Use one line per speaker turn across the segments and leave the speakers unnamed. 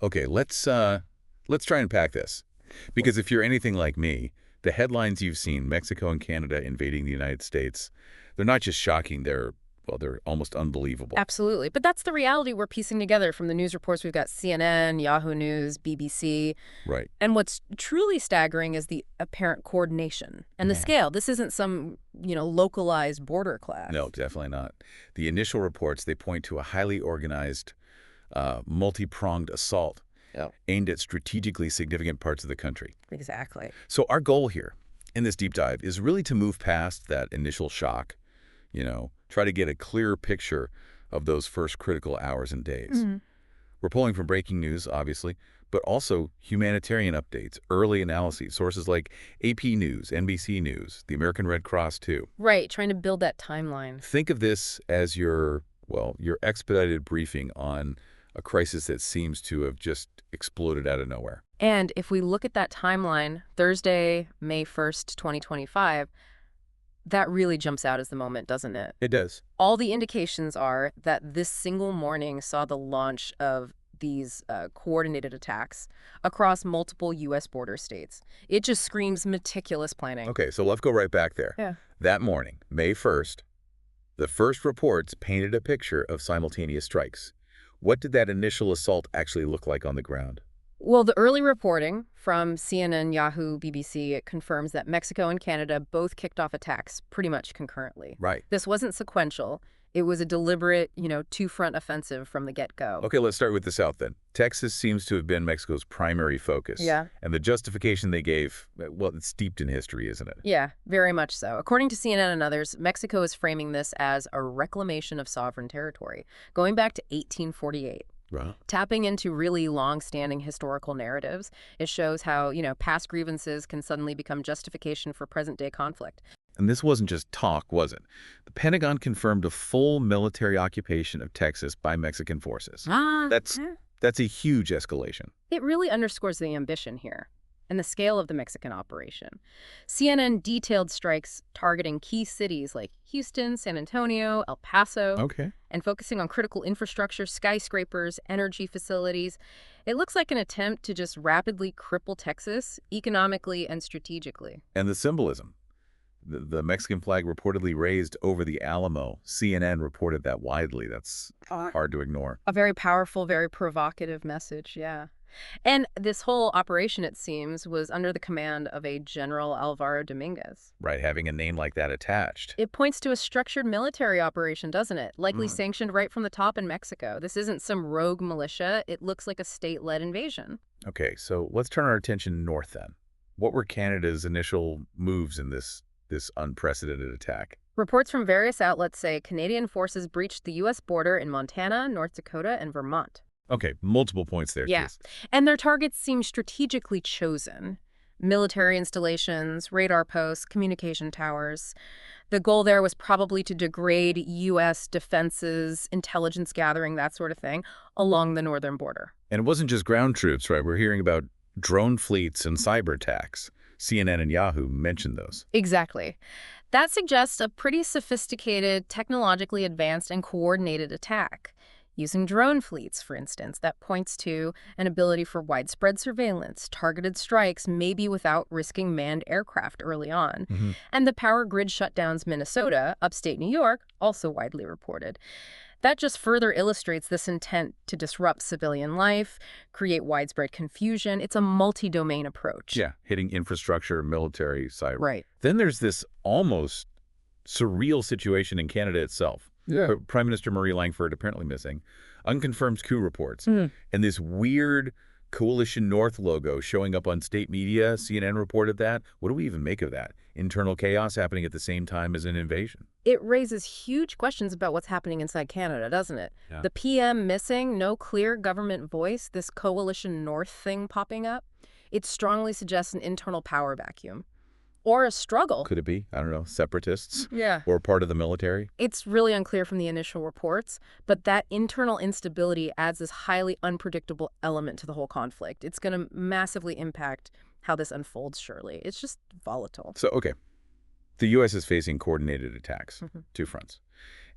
Okay, let's try and pack this. Because if you're anything like me, the headlines you've seen, Mexico and Canada invading the United States, they're not just shocking, they're almost unbelievable.
Absolutely. But that's the reality we're piecing together from the news reports. We've got CNN, Yahoo News, BBC.
Right.
And what's truly staggering is the apparent coordination and the
Yeah.
scale. This isn't some, localized border clash.
No, definitely not. The initial reports, they point to a highly organized, multi-pronged assault
Yep.
aimed at strategically significant parts of the country.
Exactly.
So our goal here in this deep dive is really to move past that initial shock, try to get a clearer picture of those first critical hours and days.
Mhm.
We're pulling from breaking news, obviously, but also humanitarian updates, early analyses, sources like AP News, NBC News, the American Red Cross, too.
Right, trying to build that timeline.
Think of this as your expedited briefing on a crisis that seems to have just exploded out of nowhere.
And if we look at that timeline, Thursday, May 1st, 2025, that really jumps out as the moment, doesn't it?
It does.
All the indications are that this single morning saw the launch of these coordinated attacks across multiple U.S. border states. It just screams meticulous planning.
Okay, so let's go right back there.
Yeah.
That morning, May 1st, the first reports painted a picture of simultaneous strikes. What did that initial assault actually look like on the ground?
Well, the early reporting from CNN, Yahoo, BBC, it confirms that Mexico and Canada both kicked off attacks pretty much concurrently.
Right.
This wasn't sequential. It was a deliberate, two-front offensive from the get-go.
Okay, let's start with the South then. Texas seems to have been Mexico's primary focus.
Yeah.
And the justification they gave, well, it's steeped in history, isn't it?
Yeah, very much so. According to CNN and others, Mexico is framing this as a reclamation of sovereign territory, going back to 1848.
Right.
Tapping into really long-standing historical narratives, it shows how, past grievances can suddenly become justification for present-day conflict.
And this wasn't just talk, was it? The Pentagon confirmed a full military occupation of Texas by Mexican forces. That's a huge escalation.
It really underscores the ambition here and the scale of the Mexican operation. CNN detailed strikes targeting key cities like Houston, San Antonio, El Paso,
Okay.
and focusing on critical infrastructure, skyscrapers, energy facilities. It looks like an attempt to just rapidly cripple Texas economically and strategically.
And the symbolism. The Mexican flag reportedly raised over the Alamo. CNN reported that widely. That's hard to ignore.
A very powerful, very provocative message, yeah. And this whole operation, it seems, was under the command of a General Alvaro Dominguez.
Right, having a name like that attached.
It points to a structured military operation, doesn't it? Likely sanctioned right from the top in Mexico. This isn't some rogue militia. It looks like a state-led invasion.
Okay, so let's turn our attention north then. What were Canada's initial moves in this unprecedented attack?
Reports from various outlets say Canadian forces breached the U.S. border in Montana, North Dakota, and Vermont.
Okay, multiple points there.
Yeah, and their targets seem strategically chosen. Military installations, radar posts, communication towers. The goal there was probably to degrade U.S. defenses, intelligence gathering, that sort of thing, along the northern border.
And it wasn't just ground troops, right? We're hearing about drone fleets and cyber attacks. CNN and Yahoo mentioned those.
Exactly. That suggests a pretty sophisticated, technologically advanced, and coordinated attack. Using drone fleets, for instance, that points to an ability for widespread surveillance, targeted strikes, maybe without risking manned aircraft early on. And the power grid shutdowns Minnesota, upstate New York, also widely reported. That just further illustrates this intent to disrupt civilian life, create widespread confusion. It's a multi-domain approach.
Yeah, hitting infrastructure, military, cyber.
Right.
Then there's this almost surreal situation in Canada itself.
Yeah.
Prime Minister Marie Langford apparently missing. Unconfirmed coup reports. And this weird Coalition North logo showing up on state media. CNN reported that. What do we even make of that? Internal chaos happening at the same time as an invasion.
It raises huge questions about what's happening inside Canada, doesn't it?
Yeah.
The PM missing, no clear government voice, this Coalition North thing popping up. It strongly suggests an internal power vacuum. Or a struggle.
Could it be? I don't know, separatists?
Yeah.
Or part of the military?
It's really unclear from the initial reports, but that internal instability adds this highly unpredictable element to the whole conflict. It's going to massively impact how this unfolds, surely. It's just volatile.
So, okay. The U.S. is facing coordinated attacks, two fronts.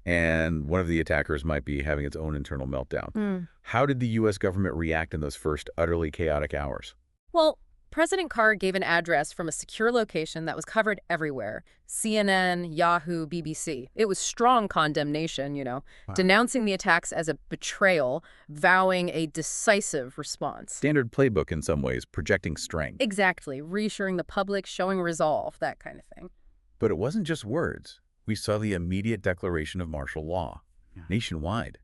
and one of the attackers might be having its own internal meltdown.
Hmm.
How did the U.S. government react in those first utterly chaotic hours?
Well, President Carr gave an address from a secure location that was covered everywhere. CNN, Yahoo, BBC. It was strong condemnation,
Wow.
denouncing the attacks as a betrayal, vowing a decisive response.
Standard playbook in some ways, projecting strength.
Exactly, reassuring the public, showing resolve, that kind of thing.
But it wasn't just words. We saw the immediate declaration of martial law, nationwide.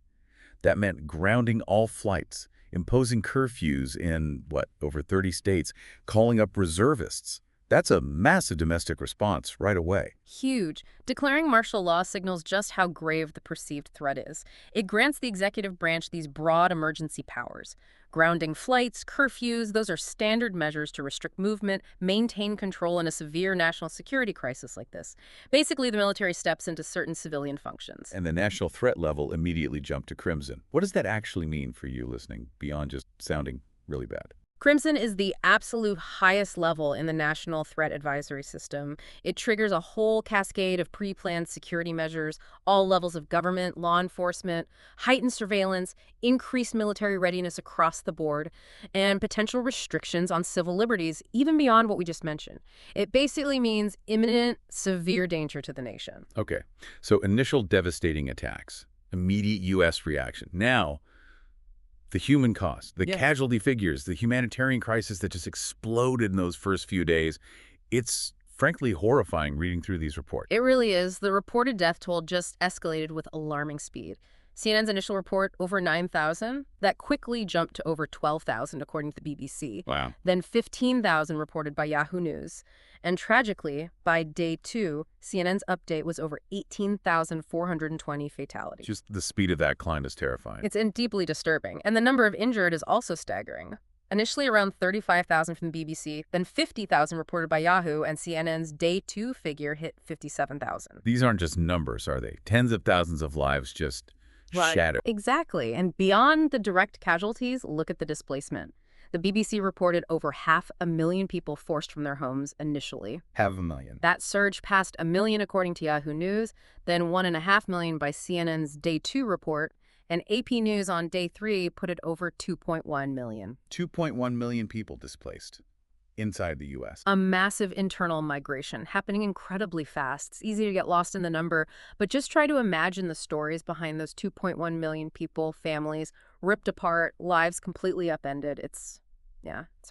That meant grounding all flights, imposing curfews in, over 30 states, calling up reservists. That's a massive domestic response right away.
Huge. Declaring martial law signals just how grave the perceived threat is. It grants the executive branch these broad emergency powers. Grounding flights, curfews, those are standard measures to restrict movement, maintain control in a severe national security crisis like this. Basically, the military steps into certain civilian functions.
And the national threat level immediately jumped to crimson. What does that actually mean for you listening, beyond just sounding really bad?
Crimson is the absolute highest level in the National Threat Advisory System. It triggers a whole cascade of pre-planned security measures, all levels of government, law enforcement, heightened surveillance, increased military readiness across the board, and potential restrictions on civil liberties, even beyond what we just mentioned. It basically means imminent, severe danger to the nation.
Okay, so initial devastating attacks, immediate U.S. reaction. Now, the human cost, the casualty figures, the humanitarian crisis that just exploded in those first few days. It's frankly horrifying reading through these reports.
It really is. The reported death toll just escalated with alarming speed. CNN's initial report, over 9,000. That quickly jumped to over 12,000, according to the BBC.
Wow.
Then 15,000 reported by Yahoo News. And tragically, by day 2, CNN's update was over 18,420 fatalities.
Just the speed of that climb is terrifying.
It's deeply disturbing. And the number of injured is also staggering. Initially around 35,000 from the BBC, then 50,000 reported by Yahoo, and CNN's day 2 figure hit 57,000.
These aren't just numbers, are they? Tens of thousands of lives just shattered.
Exactly. And beyond the direct casualties, look at the displacement. The BBC reported over 500,000 people forced from their homes initially.
500,000.
That surged past 1 million according to Yahoo News, then 1.5 million by CNN's Day 2 report, and AP News on Day 3 put it over 2.1 million.
2.1 million people displaced inside the U.S.
A massive internal migration happening incredibly fast. It's easy to get lost in the number, but just try to imagine the stories behind those 2.1 million people, families ripped apart, lives completely upended. It's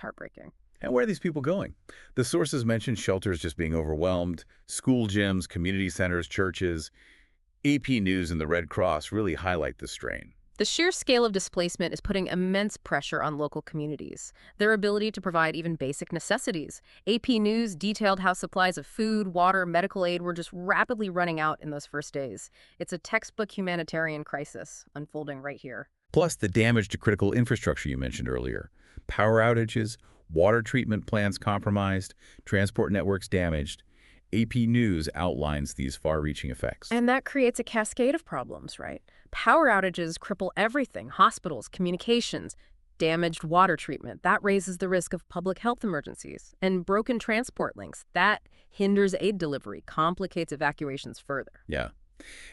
heartbreaking.
And where are these people going? The sources mentioned shelters just being overwhelmed, school gyms, community centers, churches. AP News and the Red Cross really highlight the strain.
The sheer scale of displacement is putting immense pressure on local communities. Their ability to provide even basic necessities. AP News detailed how supplies of food, water, medical aid were just rapidly running out in those first days. It's a textbook humanitarian crisis unfolding right here.
Plus the damage to critical infrastructure you mentioned earlier. Power outages, water treatment plants compromised, transport networks damaged. AP News outlines these far-reaching effects.
And that creates a cascade of problems, right? Power outages cripple everything: hospitals, communications, damaged water treatment. That raises the risk of public health emergencies. And broken transport links. That hinders aid delivery, complicates evacuations further.
Yeah.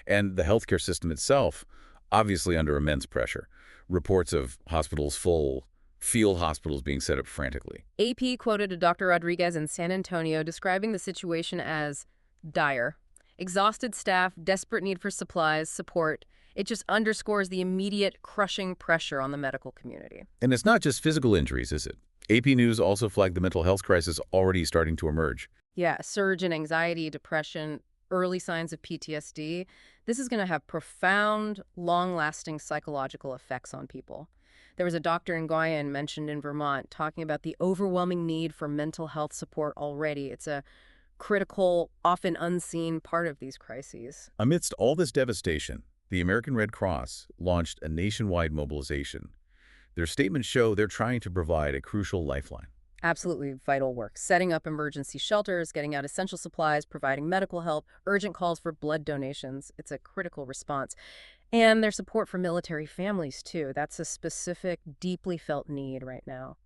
And the healthcare system itself, obviously under immense pressure. Reports of hospitals full, field hospitals being set up frantically.
AP quoted a Dr. Rodriguez in San Antonio describing the situation as dire. Exhausted staff, desperate need for supplies, support. It just underscores the immediate crushing pressure on the medical community.
And it's not just physical injuries, is it? AP News also flagged the mental health crisis already starting to emerge.
Yeah, a surge in anxiety, depression, early signs of PTSD. This is going to have profound, long-lasting psychological effects on people. There was a doctor in Guyan mentioned in Vermont talking about the overwhelming need for mental health support already. It's a critical, often unseen part of these crises.
Amidst all this devastation, the American Red Cross launched a nationwide mobilization. Their statements show they're trying to provide a crucial lifeline.
Absolutely vital work. Setting up emergency shelters, getting out essential supplies, providing medical help, urgent calls for blood donations. It's a critical response. And their support for military families, too. That's a specific, deeply felt need right now.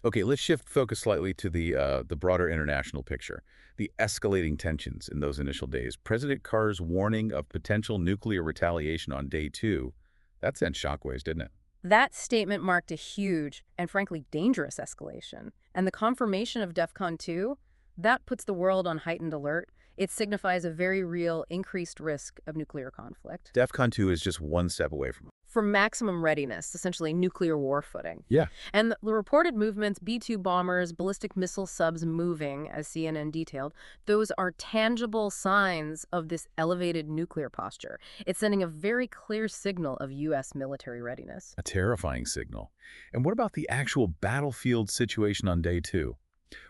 Okay, let's shift focus slightly to the broader international picture. The escalating tensions in those initial days. President Carr's warning of potential nuclear retaliation on day 2, that sent shockwaves, didn't it?
That statement marked a huge and frankly dangerous escalation. And the confirmation of DEFCON 2, that puts the world on heightened alert. It signifies a very real increased risk of nuclear conflict.
DEFCON 2 is just one step away from.
For maximum readiness, essentially nuclear war footing.
Yeah.
And the reported movements, B-2 bombers, ballistic missile subs moving, as CNN detailed, those are tangible signs of this elevated nuclear posture. It's sending a very clear signal of U.S. military readiness.
A terrifying signal. And what about the actual battlefield situation on day 2?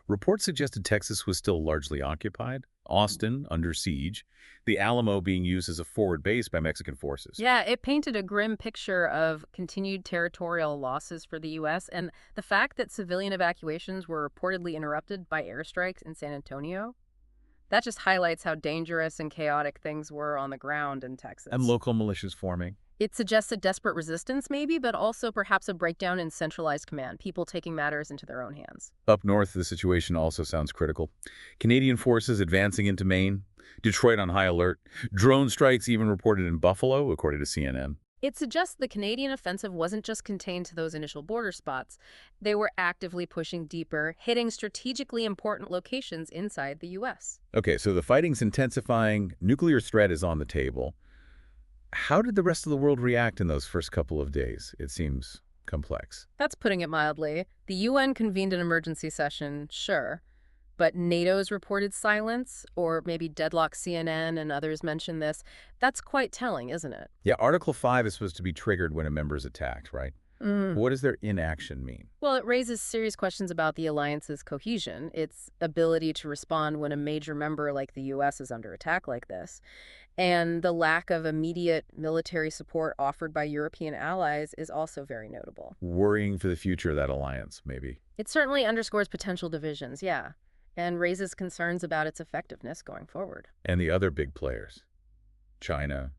Reports suggested Texas was still largely occupied, Austin under siege, the Alamo being used as a forward base by Mexican forces.
Yeah, it painted a grim picture of continued territorial losses for the U.S. and the fact that civilian evacuations were reportedly interrupted by airstrikes in San Antonio. That just highlights how dangerous and chaotic things were on the ground in Texas.
And local militias forming.
It suggests a desperate resistance, maybe, but also perhaps a breakdown in centralized command, people taking matters into their own hands.
Up north, the situation also sounds critical. Canadian forces advancing into Maine, Detroit on high alert, drone strikes even reported in Buffalo, according to CNN.
It suggests the Canadian offensive wasn't just contained to those initial border spots. They were actively pushing deeper, hitting strategically important locations inside the U.S.
Okay, so the fighting's intensifying, nuclear threat is on the table. How did the rest of the world react in those first couple of days? It seems complex.
That's putting it mildly. The UN convened an emergency session, sure. But NATO's reported silence, or maybe deadlock CNN and others mention this, that's quite telling, isn't it?
Yeah, Article 5 is supposed to be triggered when a member is attacked, right? What does their inaction mean?
Well, it raises serious questions about the alliance's cohesion, its ability to respond when a major member like the U.S. is under attack like this, and the lack of immediate military support offered by European allies is also very notable.
Worrying for the future of that alliance, maybe.
It certainly underscores potential divisions, yeah, and raises concerns about its effectiveness going forward.
And the other big players? China,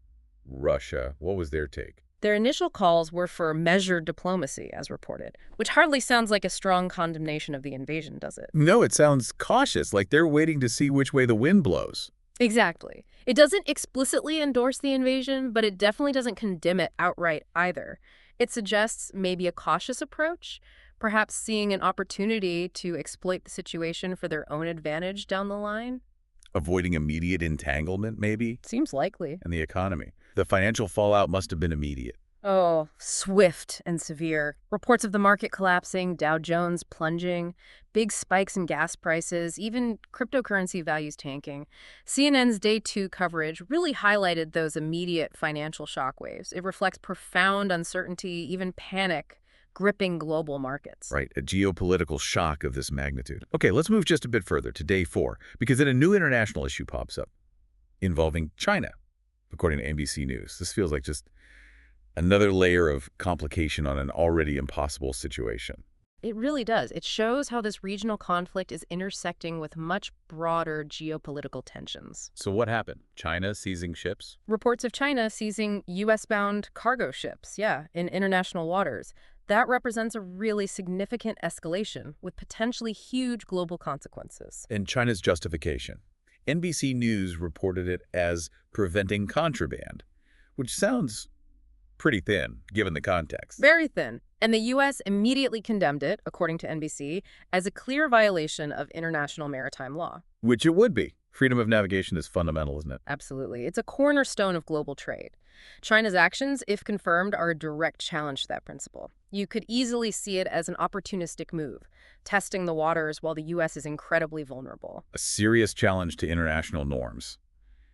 Russia, what was their take?
Their initial calls were for measured diplomacy, as reported, which hardly sounds like a strong condemnation of the invasion, does it?
No, it sounds cautious, like they're waiting to see which way the wind blows.
Exactly. It doesn't explicitly endorse the invasion, but it definitely doesn't condemn it outright either. It suggests maybe a cautious approach, perhaps seeing an opportunity to exploit the situation for their own advantage down the line.
Avoiding immediate entanglement, maybe?
Seems likely.
And the economy. The financial fallout must have been immediate.
Oh, swift and severe. Reports of the market collapsing, Dow Jones plunging, big spikes in gas prices, even cryptocurrency values tanking. CNN's Day 2 coverage really highlighted those immediate financial shockwaves. It reflects profound uncertainty, even panic, gripping global markets.
Right, a geopolitical shock of this magnitude. Okay, let's move just a bit further to Day 4, because then a new international issue pops up involving China, according to NBC News. This feels like just another layer of complication on an already impossible situation.
It really does. It shows how this regional conflict is intersecting with much broader geopolitical tensions.
So what happened? China seizing ships?
Reports of China seizing U.S.-bound cargo ships, in international waters. That represents a really significant escalation with potentially huge global consequences.
And China's justification. NBC News reported it as preventing contraband, which sounds pretty thin, given the context.
Very thin. And the U.S. immediately condemned it, according to NBC, as a clear violation of international maritime law.
Which it would be. Freedom of navigation is fundamental, isn't it?
Absolutely. It's a cornerstone of global trade. China's actions, if confirmed, are a direct challenge to that principle. You could easily see it as an opportunistic move, testing the waters while the U.S. is incredibly vulnerable.
A serious challenge to international norms.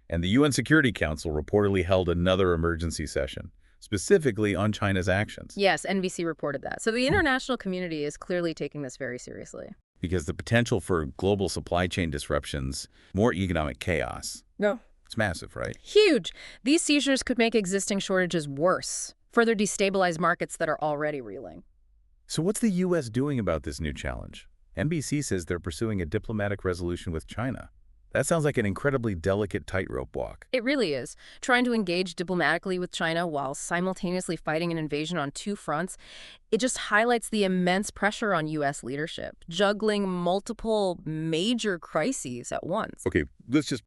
And the UN Security Council reportedly held another emergency session, specifically on China's actions.
Yes, NBC reported that. So the international community is clearly taking this very seriously.
Because the potential for global supply chain disruptions, more economic chaos.
No.
It's massive, right?
Huge. These seizures could make existing shortages worse, further destabilize markets that are already reeling.
So what's the U.S. doing about this new challenge? NBC says they're pursuing a diplomatic resolution with China. That sounds like an incredibly delicate tightrope walk.
It really is. Trying to engage diplomatically with China while simultaneously fighting an invasion on two fronts, it just highlights the immense pressure on U.S. leadership, juggling multiple major crises at once.
Okay, let's just